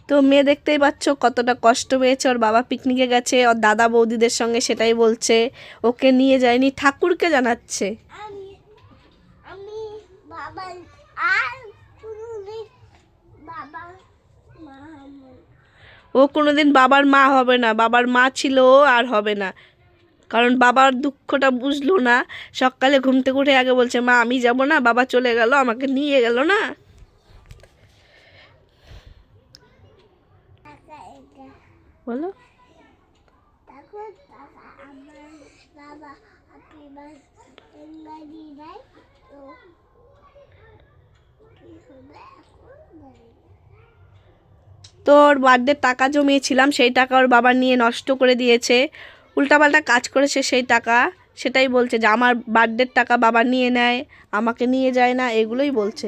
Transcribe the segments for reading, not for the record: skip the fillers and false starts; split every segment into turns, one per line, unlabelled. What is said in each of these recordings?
তো মেয়ে দেখতেই পাচ্ছ কতটা কষ্ট পেয়েছে, ওর বাবা পিকনিকে গেছে ওর দাদা বৌদিদের সঙ্গে, সেটাই বলছে, ওকে নিয়ে যায়নি, ঠাকুরকে জানাচ্ছে। ও কোনোদিন বাবার মা হবে না, বাবার মা ছিল ও আর হবে না, কারণ বাবার দুঃখটা বুঝলো না। সকালে ঘুম থেকে উঠে আগে বলছে, মা আমি যাব না, বাবা চলে গেল, আমাকে নিয়ে গেল না। বলো তোর বার্থডে টাকা জমিয়েছিলাম, সেই টাকা ওর বাবা নিয়ে নষ্ট করে দিয়েছে, উল্টাপাল্টা কাজ করেছে সেই টাকা। সেটাই বলছে যে আমার বার্থডের টাকা বাবা নিয়ে নেয়, আমাকে নিয়ে যায় না, এগুলোই বলছে।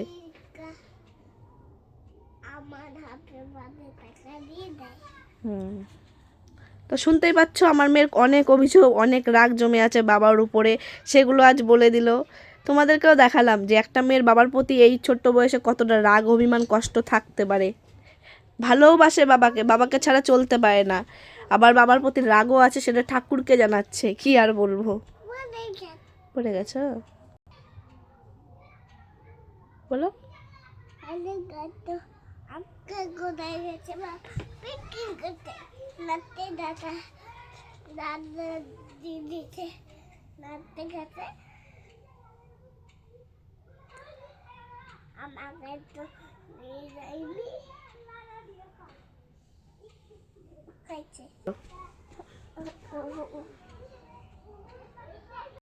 তো শুনতেই পাচ্ছ আমার মেয়ের অনেক অভিযোগ, অনেক রাগ জমে আছে বাবার উপরে, সেগুলো আজ বলে দিল। তোমাদেরকেও দেখালাম যে একটা মেয়ের বাবার প্রতি এই ছোট্ট বয়সে কতটা রাগ অভিমান কষ্ট থাকতে পারে। ভালোবাসে বাবাকে, বাবাকে ছাড়া চলতে পারে না, আবার বাবার প্রতি রাগও আছে, সেটা ঠাকুরকে জানাচ্ছে, কি আর বলবো। পড়ে গেছো, বলো।
আমাকে তো খাইছে।